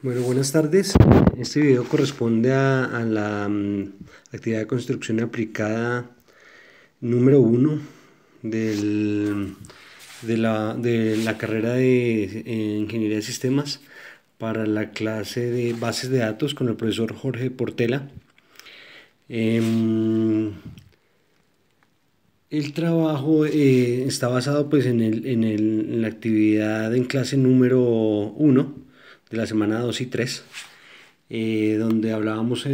Bueno, buenas tardes. Este video corresponde a la actividad de construcción aplicada número 1 de la carrera de Ingeniería de Sistemas para la clase de Bases de Datos con el profesor Jorge Portela. El trabajo está basado pues en la actividad en clase número 1 de la semana 2 y 3, donde hablábamos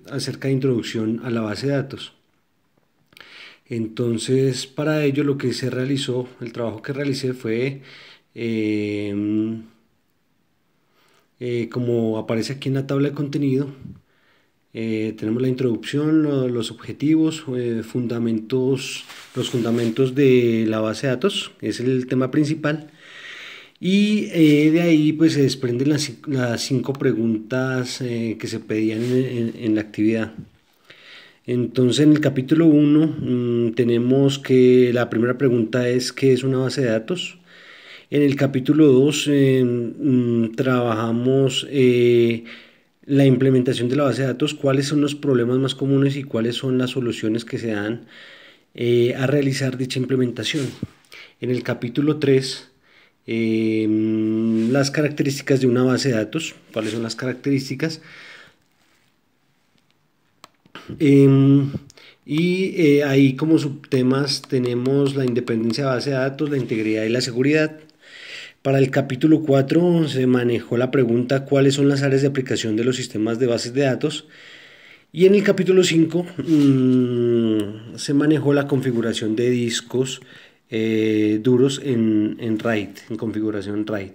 acerca de introducción a la base de datos. Entonces, para ello lo que se realizó, el trabajo que realicé fue, como aparece aquí en la tabla de contenido, tenemos la introducción, los objetivos, los fundamentos de la base de datos, es el tema principal. Y de ahí pues se desprenden las 5 preguntas que se pedían en la actividad. Entonces en el capítulo 1 tenemos que la primera pregunta es ¿qué es una base de datos? En el capítulo 2 trabajamos la implementación de la base de datos, cuáles son los problemas más comunes y cuáles son las soluciones que se dan a realizar dicha implementación. En el capítulo 3, las características de una base de datos, cuáles son las características. Ahí como subtemas tenemos la independencia de base de datos, la integridad y la seguridad. Para el capítulo 4 se manejó la pregunta cuáles son las áreas de aplicación de los sistemas de bases de datos. Y en el capítulo 5 se manejó la configuración de discos duros en RAID, en configuración RAID.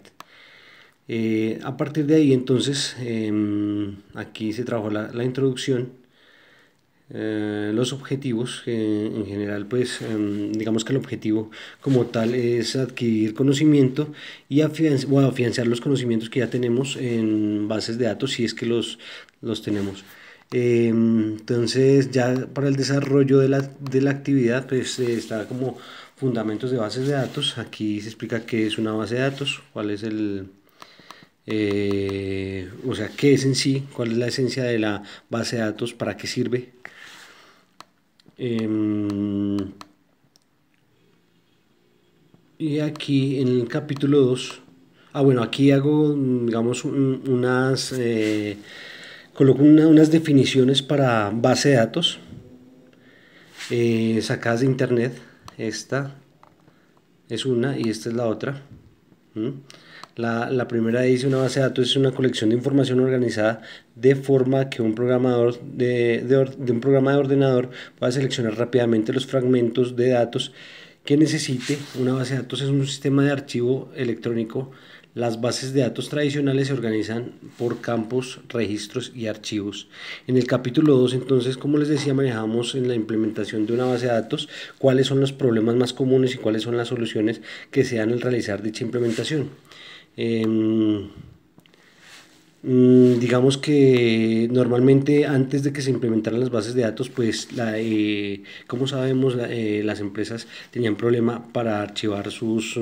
A partir de ahí entonces aquí se trabajó la introducción, los objetivos. En general pues digamos que el objetivo como tal es adquirir conocimiento y afianzar los conocimientos que ya tenemos en bases de datos si es que los tenemos. Entonces ya para el desarrollo de la actividad pues está como fundamentos de bases de datos. Aquí se explica qué es una base de datos, cuál es o sea, qué es en sí, cuál es la esencia de la base de datos, para qué sirve. Y aquí en el capítulo 2, bueno, aquí hago, digamos, coloco unas definiciones para base de datos sacadas de internet. Esta es una y esta es la otra. La primera dice: una base de datos es una colección de información organizada de forma que un programador de un programa de ordenador pueda seleccionar rápidamente los fragmentos de datos que necesite. Una base de datos es un sistema de archivo electrónico. Las bases de datos tradicionales se organizan por campos, registros y archivos. En el capítulo 2, entonces, como les decía, manejamos en la implementación de una base de datos cuáles son los problemas más comunes y cuáles son las soluciones que se dan al realizar dicha implementación. Digamos que normalmente antes de que se implementaran las bases de datos, pues como sabemos, las empresas tenían problema para archivar sus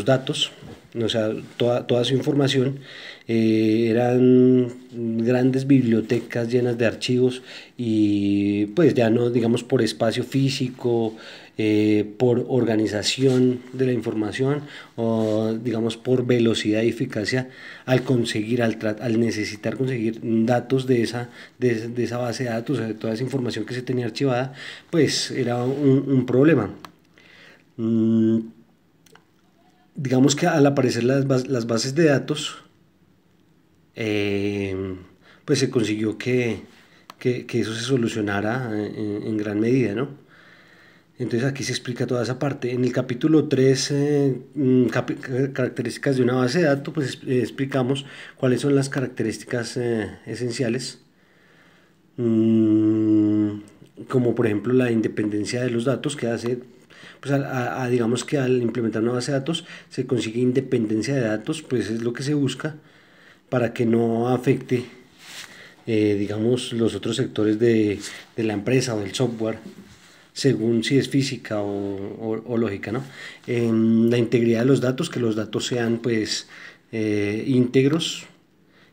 datos, o sea, toda su información. Eran grandes bibliotecas llenas de archivos y pues ya no, digamos, por espacio físico, por organización de la información, o digamos por velocidad y eficacia al necesitar conseguir datos de esa base de datos, de toda esa información que se tenía archivada, pues era un problema. Digamos que al aparecer las bases de datos, eh, pues se consiguió que eso se solucionara en gran medida, ¿no? Entonces aquí se explica toda esa parte. En el capítulo 3, características de una base de datos, pues explicamos cuáles son las características esenciales, mm, como por ejemplo la independencia de los datos, que hace, pues digamos que al implementar una base de datos se consigue independencia de datos, pues es lo que se busca para que no afecte, digamos, los otros sectores de la empresa o del software, según si es física o lógica, ¿no? La integridad de los datos, que los datos sean pues íntegros,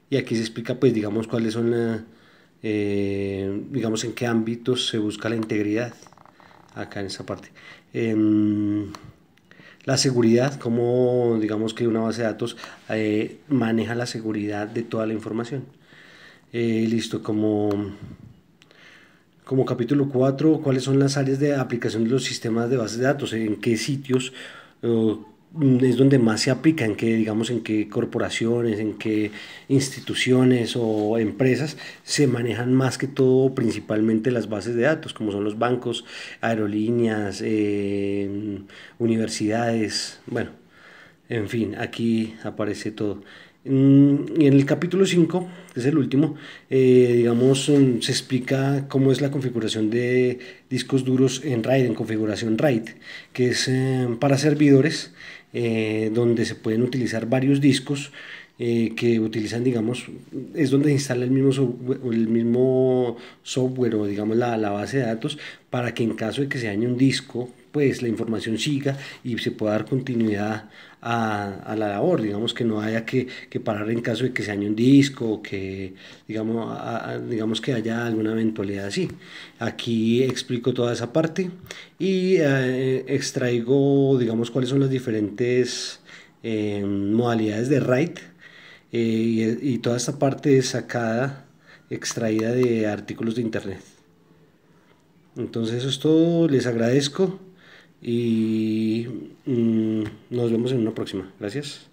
y aquí se explica pues digamos cuáles son digamos en qué ámbitos se busca la integridad acá en esta parte. La seguridad, cómo digamos que una base de datos maneja la seguridad de toda la información. Listo, como capítulo 4, ¿cuáles son las áreas de aplicación de los sistemas de bases de datos? ¿En qué sitios es donde más se aplica? ¿En qué, digamos, en qué corporaciones, en qué instituciones o empresas se manejan más que todo principalmente las bases de datos, como son los bancos, aerolíneas, universidades? Bueno, en fin, aquí aparece todo. Y en el capítulo 5, que es el último, digamos, se explica cómo es la configuración de discos duros en RAID, en configuración RAID, que es para servidores, donde se pueden utilizar varios discos que utilizan, digamos, es donde se instala el mismo software o, digamos, la base de datos, para que en caso de que se dañe un disco, pues la información siga y se pueda dar continuidad a la labor, digamos que no haya que parar en caso de que se dañe un disco o que digamos que haya alguna eventualidad así. Aquí explico toda esa parte y extraigo, digamos, cuáles son las diferentes modalidades de RAID, y toda esta parte es sacada, extraída de artículos de internet. Entonces eso es todo, les agradezco y nos vemos en una próxima. Gracias.